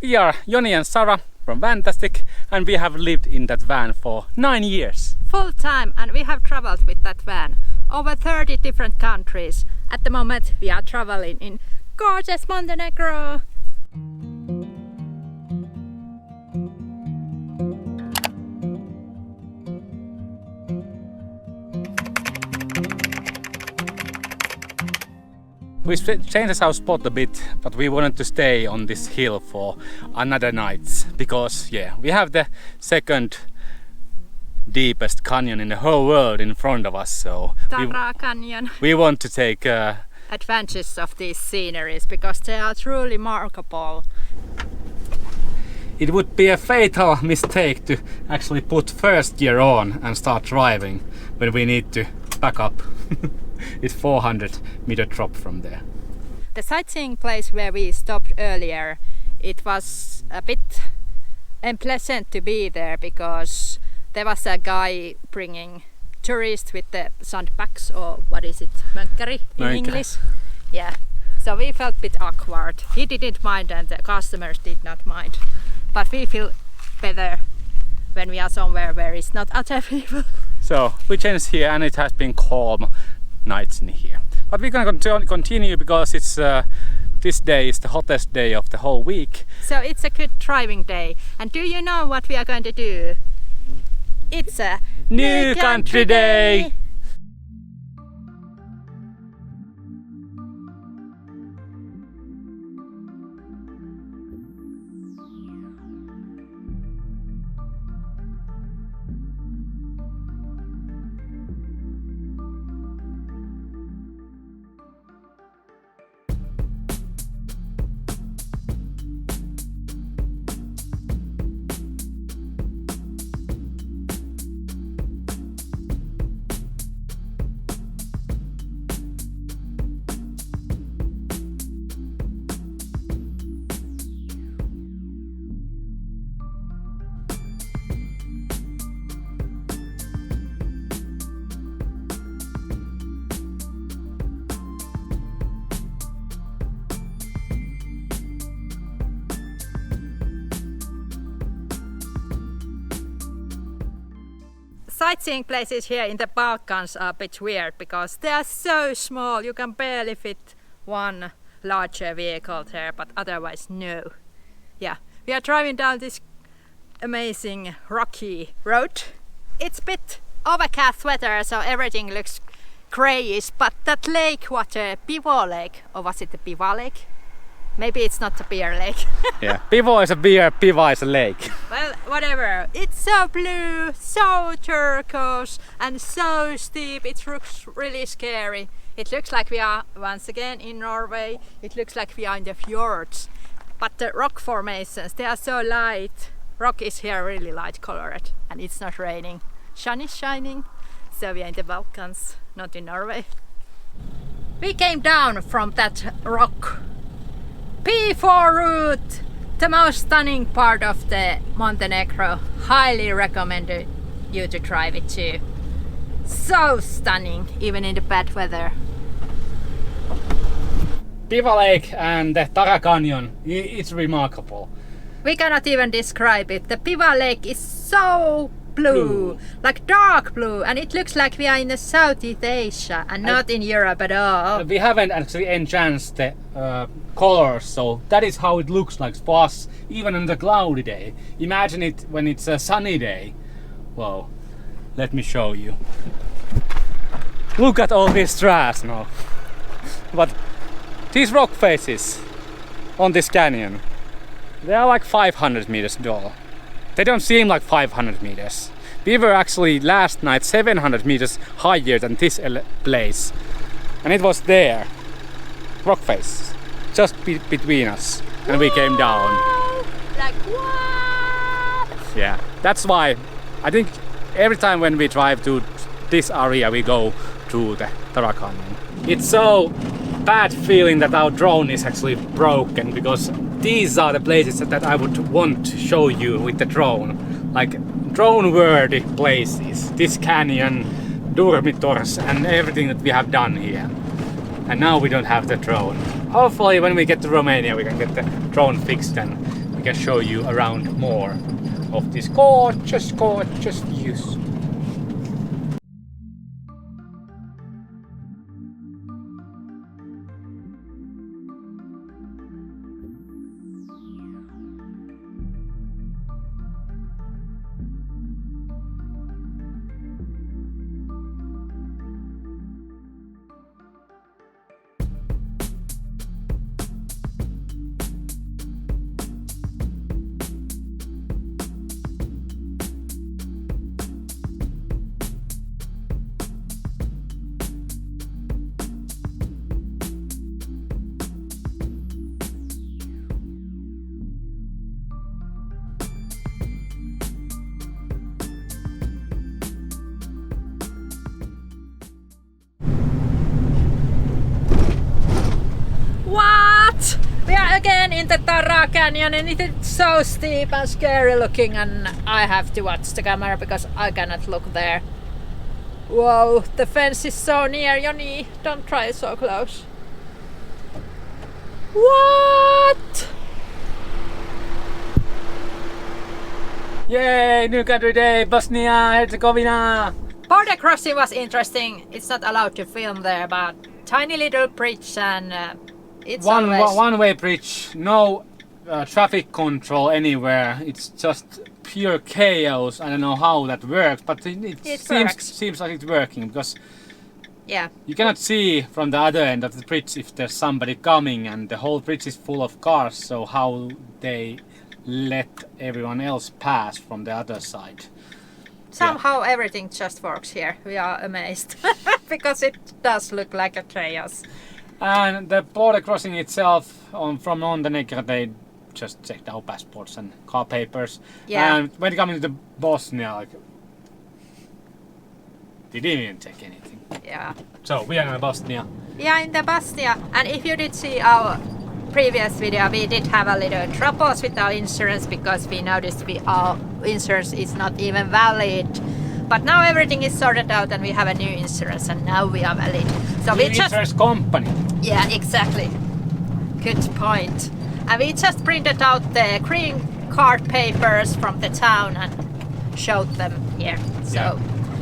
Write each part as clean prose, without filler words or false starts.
We are Joni and Sarah from Vantastic, and we have lived in that van for 9 years. Full time, and we have traveled with that van over 30 different countries. At the moment we are traveling in gorgeous Montenegro. We changed our spot a bit, but we wanted to stay on this hill for another night because we have the second deepest canyon in the whole world in front of us, so Canyon. We want to take advantage of these sceneries because they are truly remarkable. It would be a fatal mistake to actually put first gear on and start driving when we need to back up. It's 400-meter drop from there. The sightseeing place where we stopped earlier, it was a bit unpleasant to be there because there was a guy bringing tourists with the sandbags, or what is it, mönkkäri in English? Yeah, so we felt a bit awkward. He didn't mind and the customers did not mind. But we feel better when we are somewhere where it's not other people. So we changed here and it has been calm nights in here. But we're gonna continue because it's this day is the hottest day of the whole week. So it's a good driving day. And do you know what we are going to do? It's a new country day! Sightseeing places here in the Balkans are a bit weird because they are so small. You can barely fit one larger vehicle there, but otherwise no. Yeah, we are driving down this amazing rocky road. It's a bit overcast weather, so everything looks grayish, but that lake water, Piva lake, or was it the Piva lake? Maybe it's not a beer lake. Yeah, Piva is a beer, Piva is a lake. Well, whatever. It's so blue, so turquoise, and so steep. It looks really scary. It looks like we are once again in Norway. It looks like we are in the fjords. But the rock formations, they are so light. Rock is here really light colored, and it's not raining. Sun is shining, so we are in the Balkans, not in Norway. We came down from that rock. P4 route, the most stunning part of the Montenegro. Highly recommend you to drive it too. So stunning, even in the bad weather. Piva Lake and the Tara Canyon, it's remarkable. We cannot even describe it. The Piva Lake is so blue, like dark blue, and it looks like we are in the Southeast Asia and not in Europe at all. We haven't actually enhanced the colors, so that is how it looks like for us, even on the cloudy day. Imagine it when it's a sunny day. Whoa, let me show you. Look at all this trash now. But these rock faces on this canyon, they are like 500 meters tall. They don't seem like 500 meters. We were actually last night 700 meters higher than this place. And it was there. Rock face. Just between us. And we came down. Like what? Yeah. That's why I think every time when we drive to this area we go through the Tara Canyon. It's so bad feeling that our drone is actually broken, because these are the places that I would want to show you with the drone. Like drone-worthy places. This canyon, dormitories and everything that we have done here. And now we don't have the drone. Hopefully when we get to Romania we can get the drone fixed and we we can show you around more of these gorgeous views. We are again in the Tara Canyon and it is so steep and scary looking, and I have to watch the camera because I cannot look there. Whoa, the fence is so near your knee. Don't try so close. What? Yay, new country day, Bosnia Herzegovina! Border crossing was interesting. It's not allowed to film there, but tiny little bridge and it's one-way bridge, no traffic control anywhere. It's just pure chaos. I don't know how that works, but it seems like it's working because you cannot see from the other end of the bridge if there's somebody coming, and the whole bridge is full of cars. So how they let everyone else pass from the other side? Somehow everything just works here. We are amazed because it does look like a chaos. And the border crossing itself from Montenegro, they just checked our passports and car papers. Yeah. And when coming to Bosnia, they didn't even check anything. Yeah. So we are in Bosnia. We are in the Bosnia, and if you did see our previous video, we did have a little troubles with our insurance because we noticed our insurance is not even valid. But now everything is sorted out and we have a new insurance and now we are valid. So we just insurance company. Yeah, exactly. Good point. And we just printed out the green card papers from the town and showed them here. So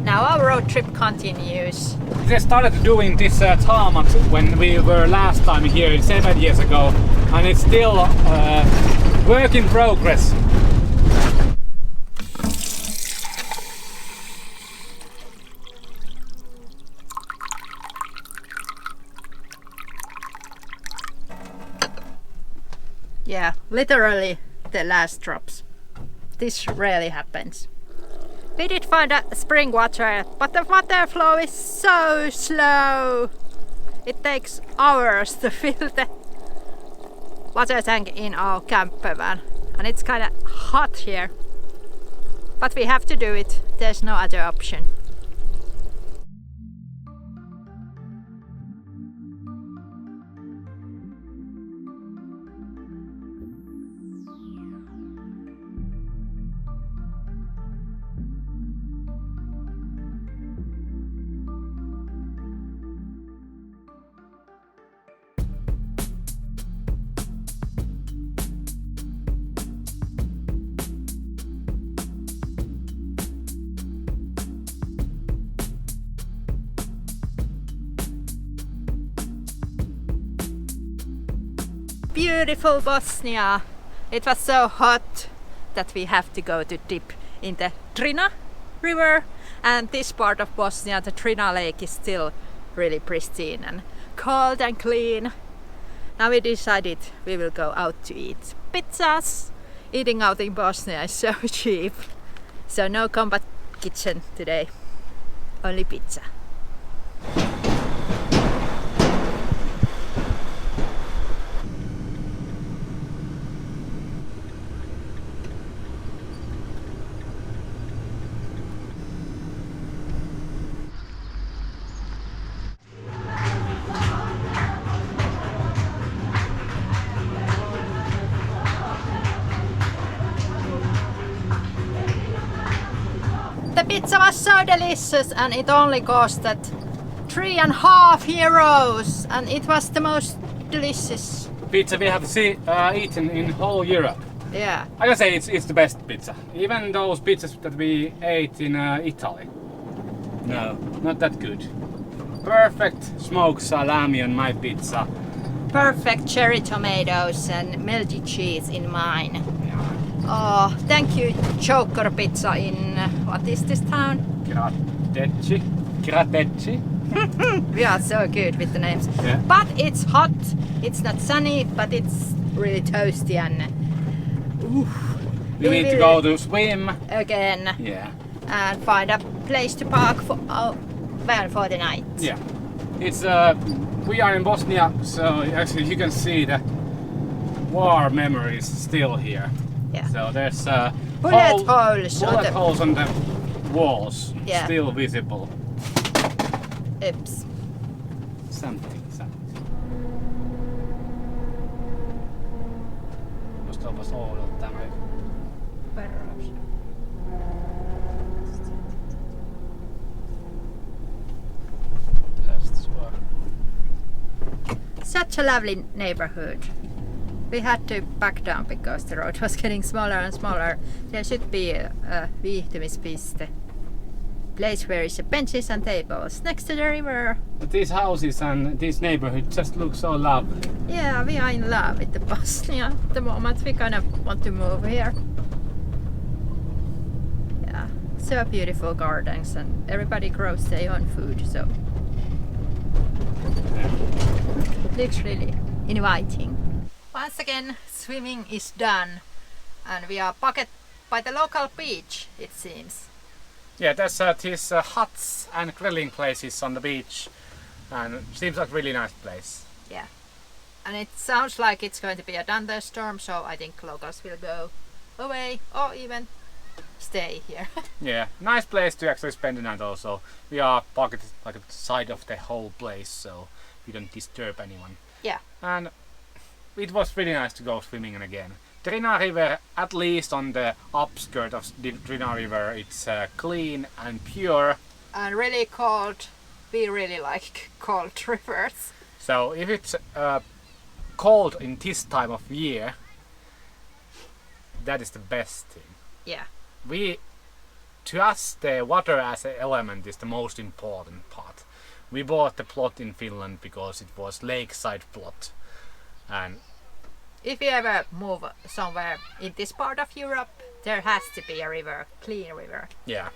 now our road trip continues. They started doing this tarmac when we were last time here 7 years ago, and it's still work in progress. Yeah, literally the last drops. This rarely happens. We did find a spring water, but the water flow is so slow. It takes hours to fill the water tank in our camper van, and it's kind of hot here. But we have to do it. There's no other option. Beautiful Bosnia. It was so hot that we have to go to dip in the Drina river, and this part of Bosnia, the Drina lake, is still really pristine and cold and clean. Now we decided we will go out to eat pizzas. Eating out in Bosnia is so cheap. So no combat kitchen today, only pizza. The pizza was so delicious and it only costed 3.5 euros, and it was the most delicious Pizza we have eaten in whole Europe. Yeah. I can say it's the best pizza. Even those pizzas that we ate in Italy. No, not that good. Perfect smoked salami on my pizza. Perfect cherry tomatoes and melted cheese in mine. Yeah. Oh, thank you, Joker Pizza in what is this town? Gratecci. We are so good with the names. Yeah. But it's hot. It's not sunny, but it's really toasty and. We need to go to swim. Again. Yeah. And find a place to park for the night. Yeah. It's we are in Bosnia, so actually you can see the war memories still here. Yeah. So there's bullet holes on the walls, yeah. Still visible. Oops. Something. Musta onpas oudolta tämä. Such a lovely neighborhood. We had to back down because the road was getting smaller and smaller. There should be a viihtymispiste. Place where is the benches and tables next to the river. But these houses and this neighborhood just look so lovely. Yeah, we are in love with the Bosnia at the moment. We kind of want to move here. Yeah, so beautiful gardens and everybody grows their own food, so looks really inviting. Once again, swimming is done and we are bucket by the local beach, it seems. Yeah, there's these huts and grilling places on the beach and seems like a really nice place. Yeah, and it sounds like it's going to be a thunderstorm, so I think locals will go away or even stay here. Yeah, nice place to actually spend the night also. We are parked like at the side of the whole place, so we don't disturb anyone. Yeah. And it was really nice to go swimming again. Drina River, at least on the upskirt of Drina River, it's clean and pure. And really cold. We really like cold rivers. So if it's cold in this time of year, that is the best thing. Yeah. To us, the water as an element is the most important part. We bought the plot in Finland because it was lakeside plot, and if you ever move somewhere in this part of Europe, there has to be a river, clean river. Yeah,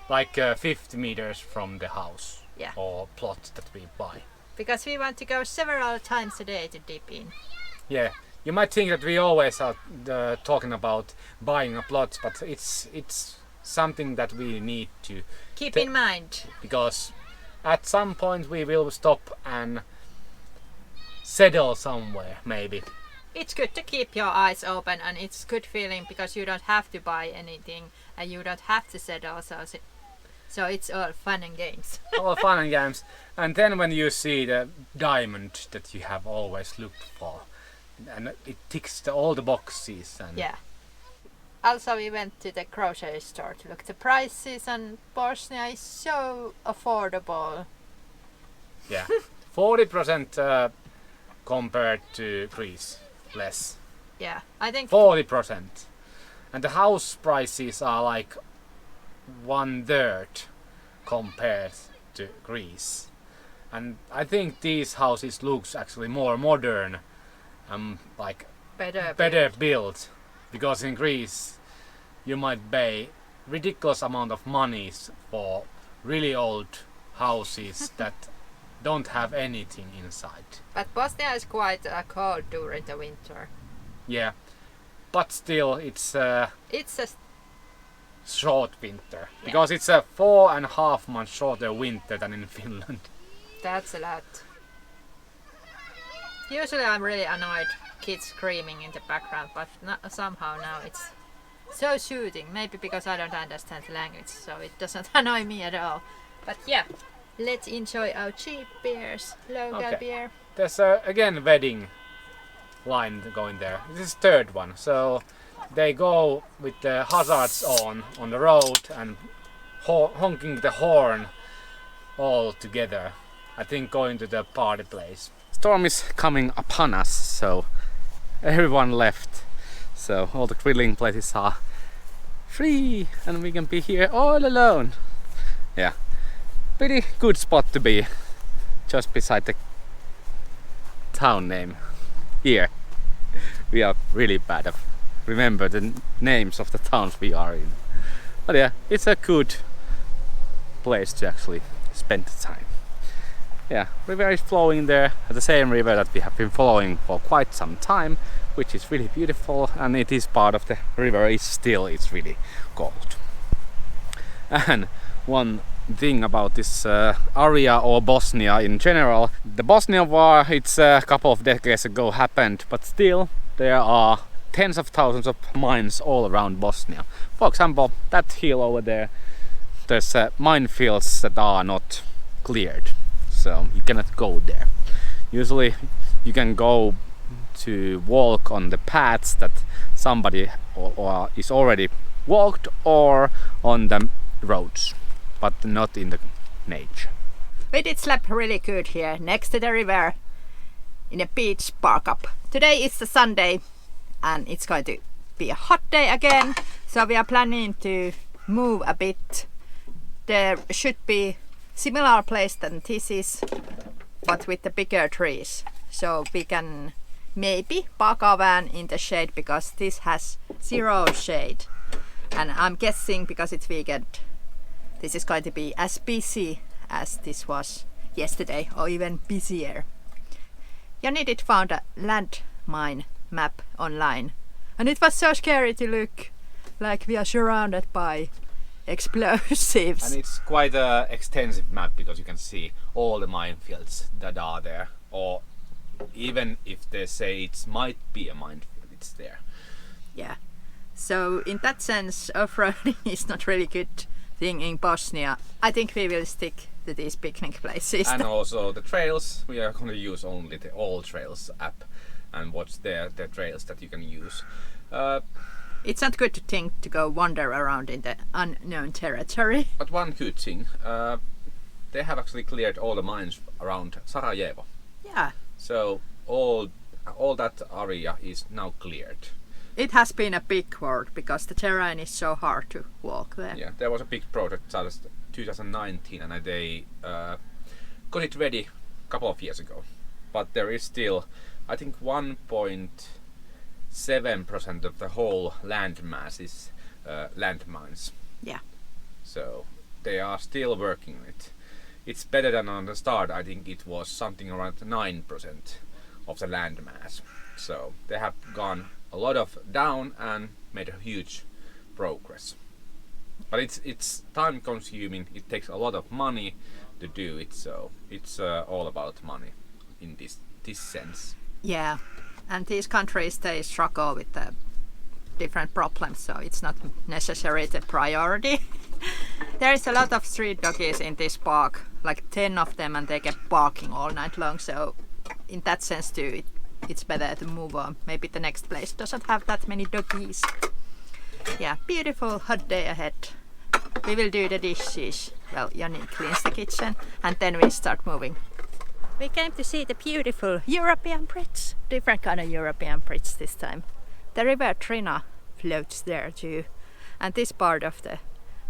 like 50 meters from the house. Yeah. Or plot that we buy. Because we want to go several times a day to dip in. Yeah, you might think that we always are talking about buying a plot, but it's something that we need to keep in mind. Because at some point we will stop and settle somewhere, maybe. It's good to keep your eyes open, and it's good feeling because you don't have to buy anything and you don't have to settle, so it's all fun and games. All fun and games. And then when you see the diamond that you have always looked for, and it ticks all the boxes. And yeah. Also, we went to the grocery store to look at the prices, and Bosnia is so affordable. Yeah, 40% compared to Greece, less. Yeah, I think 40%. And the house prices are like 1/3 compared to Greece. And I think these houses looks actually more modern, like better built. Because in Greece you might pay ridiculous amount of monies for really old houses that don't have anything inside. But Bosnia is quite cold during the winter. Yeah, but still it's a short winter. Yeah. Because it's a 4.5 months shorter winter than in Finland. That's a lot. Usually I'm really annoyed kids screaming in the background, but somehow now it's so soothing. Maybe because I don't understand the language, so it doesn't annoy me at all. But yeah, let's enjoy our cheap beers, local beer. There's again wedding line going there. This is third one. So they go with the hazards on the road and honking the horn all together. I think going to the party place. Storm is coming upon us, so everyone left. So all the grilling places are free and we can be here all alone. Yeah, pretty good spot to be, just beside the town name here. We are really bad at remember the names of the towns we are in. But yeah, it's a good place to actually spend the time. Yeah, river is flowing there, the same river that we have been following for quite some time, which is really beautiful, and it is part of the river. It's really cold. And one thing about this area or Bosnia in general, the Bosnian war, it's a couple of decades ago happened, but still there are tens of thousands of mines all around Bosnia. For example, that hill over there, there's minefields that are not cleared, so you cannot go there. Usually you can go to walk on the paths that somebody or is already walked, or on the roads, but not in the nature. We did sleep really good here next to the river in a beach park up. Today is the Sunday and it's going to be a hot day again, so we are planning to move a bit. There should be similar place than this is, but with the bigger trees, so we can maybe park our van in the shade, because this has zero shade, and I'm guessing because it's weekend this is going to be as busy as this was yesterday, or even busier. Joni did found a landmine map online, and it was so scary to look like we are surrounded by explosives. And it's quite an extensive map, because you can see all the minefields that are there, or even if they say it might be a minefield, it's there. Yeah, so in that sense off-roading is not really good thing in Bosnia. I think we will stick to these picnic places. And also the trails, we are going to use only the All Trails app and watch the trails that you can use. It's not good to think to go wander around in the unknown territory. But one good thing, they have actually cleared all the mines around Sarajevo. Yeah. So all that area is now cleared. It has been a big work because the terrain is so hard to walk there. Yeah, there was a big project started 2019 and they got it ready a couple of years ago. But there is still, I think 1.7% of the whole land mass is landmines. Yeah. So they are still working on it. It's better than on the start. I think it was something around 9% of the land mass. So they have gone a lot of down and made a huge progress. But it's time consuming. It takes a lot of money to do it. So it's all about money in this sense. Yeah, and these countries, they struggle with the different problems, so it's not necessarily the priority. There is a lot of street doggies in this park, like 10 of them, and they get barking all night long, so in that sense too it's better to move on. Maybe the next place doesn't have that many doggies. Yeah, beautiful hot day ahead. We will do the dishes. Well, Joni cleans the kitchen and then we start moving. We came to see the beautiful European bridge. Different kind of European bridge this time. The river Trina floats there too. And this part of the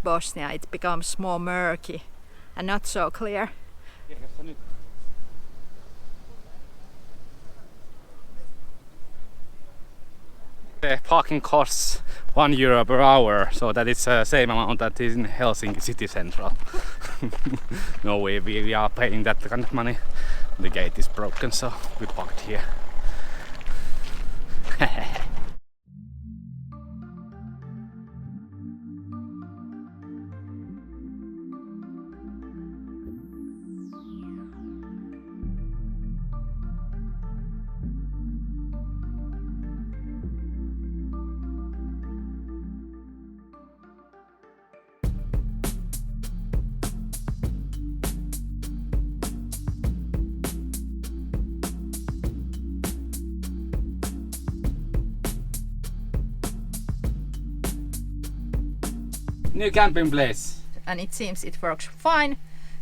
Bosnia, it becomes more murky and not so clear. The parking costs €1 per hour, so that is the same amount that is in Helsinki city central. No way, we are paying that kind of money. The gate is broken, so we parked here. New camping place. And it seems it works fine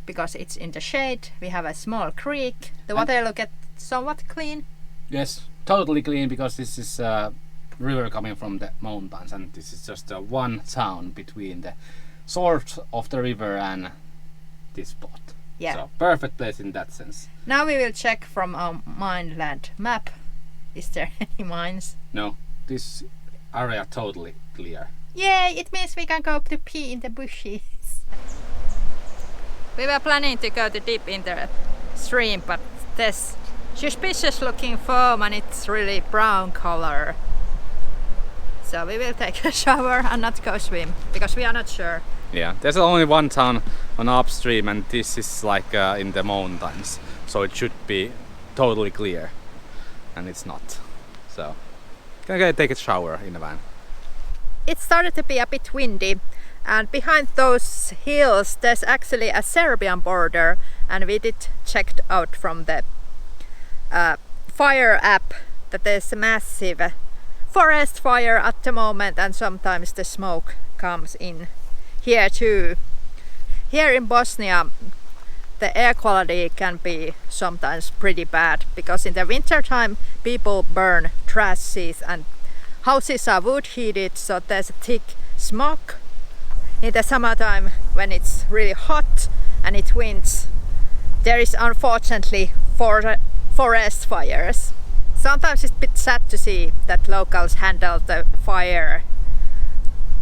because it's in the shade. We have a small creek. The water looks somewhat clean. Yes, totally clean, because this is river coming from the mountains, and this is just one town between the source of the river and this spot. Yeah. So perfect place in that sense. Now we will check from our Mineland map. Is there any mines? No, this area totally clear. Yay, it means we can go to pee in the bushes. We were planning to go to dip in the stream, but there's suspicious looking foam and it's really brown color. So we will take a shower and not go swim, because we are not sure. Yeah, there's only one town on upstream, and this is like in the mountains, so it should be totally clear, and it's not. So, can I take a shower in the van? It started to be a bit windy, and behind those hills there's actually a Serbian border, and we did check out from the fire app that there's a massive forest fire at the moment, and sometimes the smoke comes in here too. Here in Bosnia the air quality can be sometimes pretty bad, because in the winter time people burn trashes and houses are wood heated, so there's a thick smoke. In the summertime, when it's really hot and it winds, there is unfortunately forest fires. Sometimes it's a bit sad to see that locals handle the fire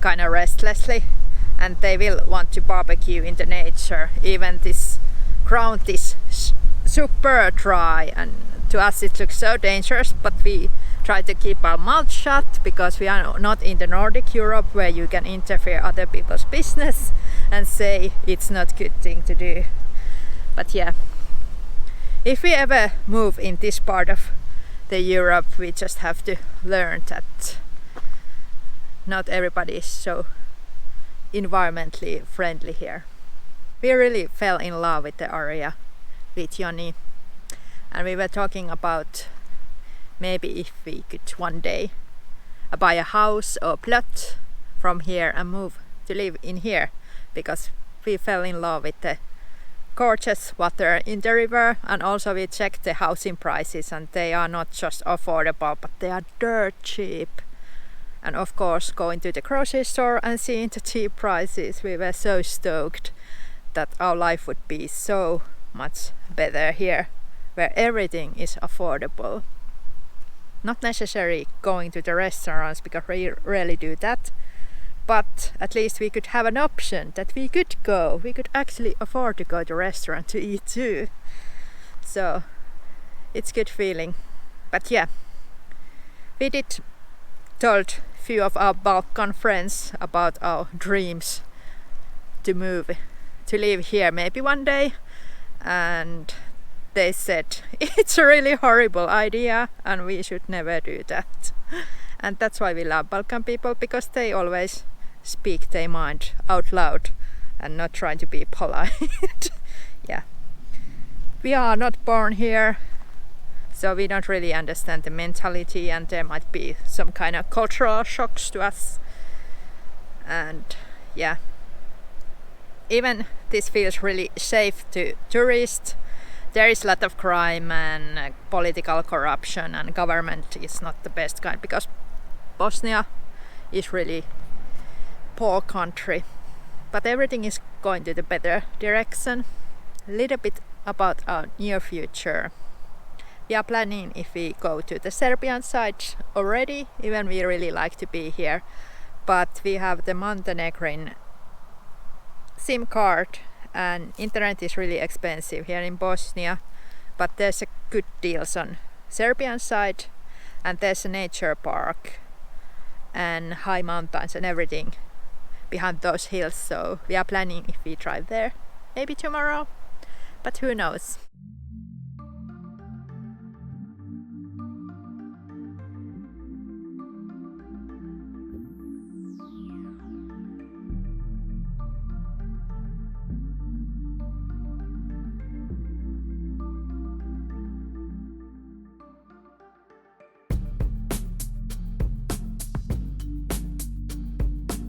kind of restlessly, and they will want to barbecue in the nature. Even this ground is super dry, and to us it looks so dangerous, but we try to keep our mouth shut, because we are not in the Nordic Europe where you can interfere other people's business and say it's not a good thing to do. But yeah, if we ever move in this part of the Europe, we just have to learn that not everybody is so environmentally friendly here. We really fell in love with the area with Joni, and we were talking about maybe if we could one day buy a house or plot from here and move to live in here, because we fell in love with the gorgeous water in the river, and also we checked the housing prices, and they are not just affordable, but they are dirt cheap. And of course, going to the grocery store and seeing the cheap prices, we were so stoked that our life would be so much better here, where everything is affordable. Not necessarily going to the restaurants, because we rarely do that, but at least we could have an option that we could go. We could actually afford to go to a restaurant to eat too. So it's a good feeling. But yeah, we did told few of our Balkan friends about our dreams to move, to live here maybe one day, and they said it's a really horrible idea and we should never do that. And that's why we love Balkan people, because they always speak their mind out loud and not trying to be polite. Yeah, we are not born here, so we don't really understand the mentality, and there might be some kind of cultural shocks to us. And yeah, even this feels really safe to tourists. There is a lot of crime and political corruption, and government is not the best kind, because Bosnia is really poor country, but everything is going to the better direction. A little bit about our near future. We are planning if we go to the Serbian side already, even we really like to be here, but we have the Montenegrin SIM card, and internet is really expensive here in Bosnia, but there's a good deals on Serbian side, and there's a nature park and high mountains and everything behind those hills, so we are planning if we drive there maybe tomorrow, but who knows.